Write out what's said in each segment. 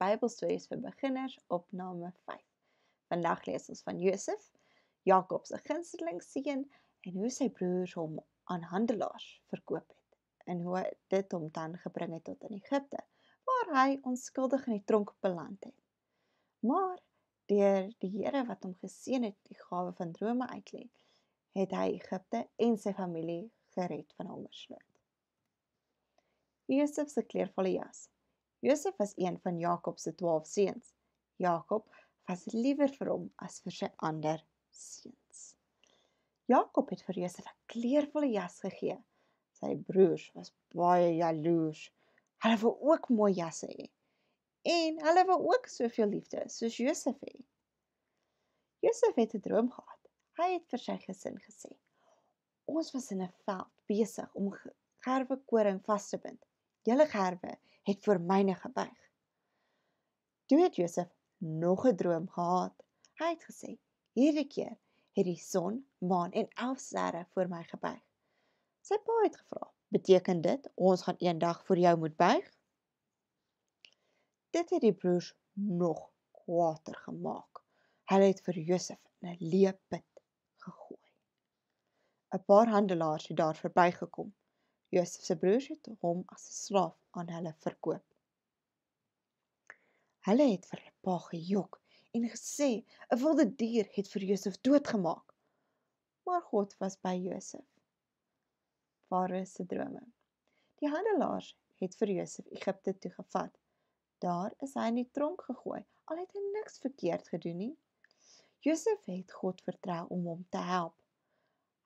Bybelstories vir beginners, opname 5. Vandag lees ons van Josef, Jakob se gunsteling seun en hoe sy broers hom aan handelaars verkoop het en hoe dit hom dan gebring het tot in Egipte, waar hy onskuldig in die tronk beland het. Maar deur die Here wat hom geseën het die gawe van drome uitlê, het hy Egipte en sy familie gered van hongersnood. Josef se kleurvolle jas. Josef was een van Jakob se 12 seuns. Jakob was liewer vir hom as vir sy ander seuns. Jakob het vir Josef 'n kleurvolle jas gegee. Sy broers was baie jaloers. Hulle wou ook mooi jasse hê. En hulle wou ook soveel liefde soos Josef hê. Josef het 'n droom gehad. Hy het vir sy gesin gesê: "Ons was in 'n veld besig om gerwe koring vas te bind. Julle gerwe het voor myne gebuig." Toe het Josef nog 'n droom gehad. Hy het gesê: "Hierdie keer het die son, maan en 11 sterre voor my gebuig." Sy pa het gevra: "Beteken dit ons gaan eendag voor jou moet buig?" Dit het die broers nog kwaader gemaak. Hulle het vir Josef in 'n leeput gegooi. 'n Paar handelaars het daar verbygekom. Josef se broers het hom as 'n slaaf aan hulle verkoop. Hulle het vir hulle pa gejok en gesê 'n wilde dier het vir Josef doodgemaak. Maar God was by Josef. Farao se drome. Die handelaars het vir Josef Egipte toe gevat. Daar is hy in die tronk gegooi, al het hy niks verkeerd gedoen nie. Josef het God vertrou om hom te help.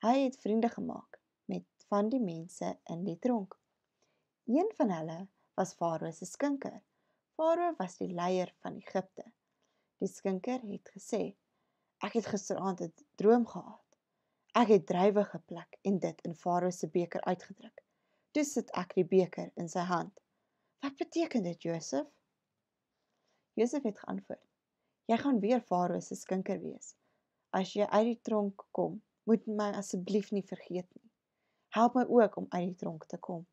Hy het vriende gemaak met van die mense in die tronk. Een van hulle was Farao se skinker. Farao was die leier van Egipte. Die skinker het gesê: "Ek het gisteraand 'n droom gehad. Ek het druiwe gepluk en dit in Farao se beker uitgedruk. Toe sit ek die beker in sy hand. Wat beteken dit, Josef?" Josef het geantwoord: "Jy gaan weer Farao se skinker wees. As jy uit die tronk kom, moet my asseblief nie vergeet nie. Help my ook om uit die tronk te kom."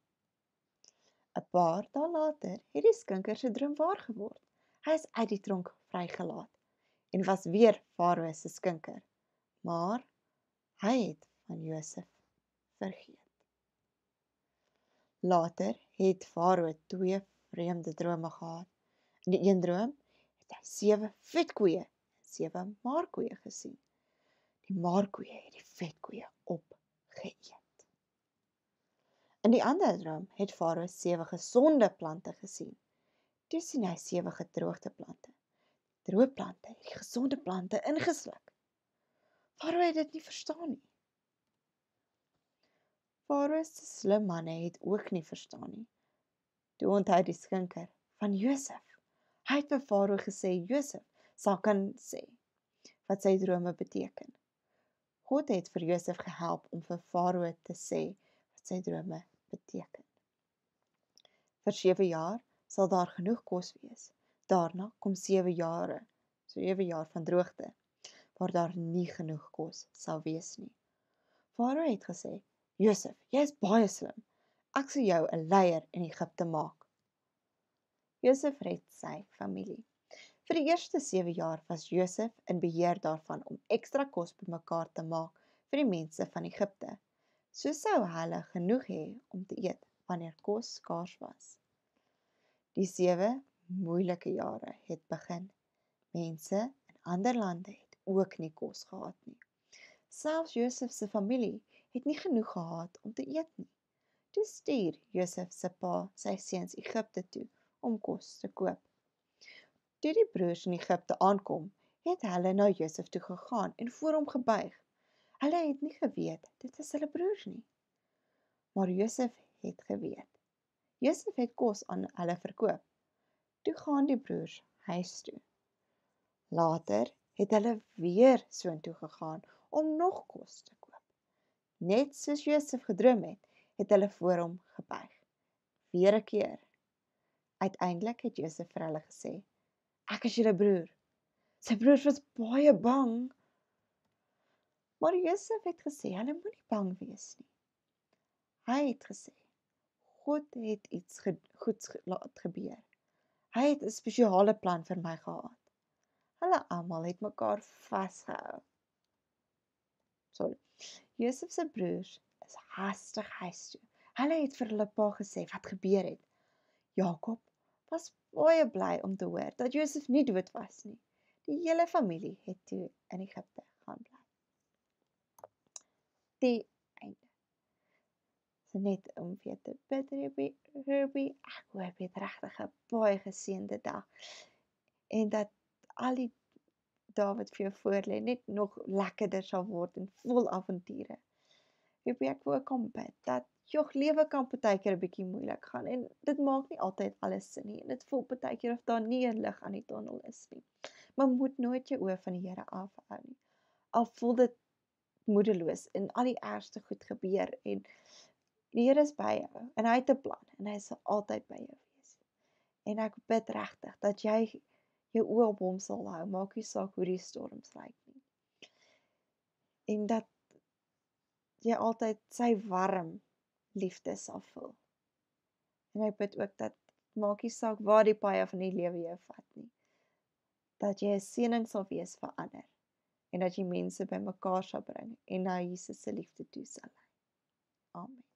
'n Paar dae later het die skinker se droom waar geword. Hy is uit die tronk vrygelaat en was weer Farao se skinker. Maar hy het van Josef vergeet. Later het Farao 2 vreemde drome gehad. In die een droom het hy 7 vetkoeie en 7 maarkoeie gesien. Die maarkoeie het die vetkoeie opgeëet. In die ander droom het Farao 7 gesonde plante gesien. Toe sien hy 7 gedroogde plante. Die droë plante het die gesonde plante ingesluk. Farao het dit nie verstaan nie. Farao se slim manne het ook nie verstaan nie. Toe onthou die skinker van Josef. Hy het vir Farao gesê Josef sal kan sê wat sy drome beteken. God het vir Josef gehelp om vir Farao te sê wat sy drome beteken. Vir 7 jaar sal daar genoeg kos wees. Daarna kom 7 jaar van droogte, waar daar nie genoeg kos sal wees nie. Farao het gesê: "Josef, jy is baie slim. Ek sal jou 'n leier in Egipte maak." Josef red sy familie. Vir die eerste 7 jaar was Josef in beheer daarvan om ekstra kos bymekaar te maak vir die mense van Egipte. So sou hulle genoeg hê om te eet wanneer kos skaars was. Die 7 moeilike jare het begin. Mense in ander lande het ook nie kos gehad nie. Selfs Josef se familie het nie genoeg gehad om te eet nie. Toe stuur Josef se pa sy seuns Egipte toe om kos te koop. Toe die broers in Egipte aankom, het hulle na Josef toe gegaan en voor hom gebuig. Hulle het nie geweet dit is hulle broers nie. Maar Josef het geweet. Josef het kos aan hulle verkoop. Toe gaan die broers huis toe. Later het hulle weer soontoe gegaan om nog kos te koop. Net soos Josef gedroom het, het hulle voor hom gebuig. Weer 'n keer. Uiteindelik het Josef vir hulle gesê: "Ek is julle broer." Sy broers was baie bang. Maar Josef het gesê hulle moenie bang wees nie. Hy het gesê God het iets goeds laat gebeur. Hy het 'n spesiale plan vir my gehad. Hulle almal het mekaar vasgehou. Sorry. Josef se broers is hastig huis toe. Hulle het vir hulle pa gesê wat gebeur het. Jakob was baie bly om te hoor dat Josef nie dood was nie. Die hele familie het toe in Egipte gaan bly. Die einde. So net om vir te bid, Ruby, ek hoop jy het regtig 'n baie geseënde dag. En dat al die dae wat vir jou voorlê net nog lekkerder sal word en vol avonture. Ruby, ek wil ook kan bid dat jou lewe kan partykeer 'n bietjie moeilik gaan en dit maak nie altyd alles sin nie en dit voel partykeer of daar nie 'n lig aan die tonnel is nie. Maar moet nooit jou oë van die Here afhou nie. Al voel dit moedeloos en al die ergste goed gebeur en die Here is by jou en hy het 'n plan en hy sal altyd by jou wees. En ek bid regtig dat jy jou oë op hom sal hou, maak nie saak hoe die storms lyk nie. En dat jy altyd sy warm liefde sal voel. En ek bid ook dat maak nie saak waar die paaie van die lewe jou vat nie. Dat jy 'n seëning sal wees vir ander en dat jy mense bymekaar sal bring en na Jesus se liefde toe sal lei. Amen.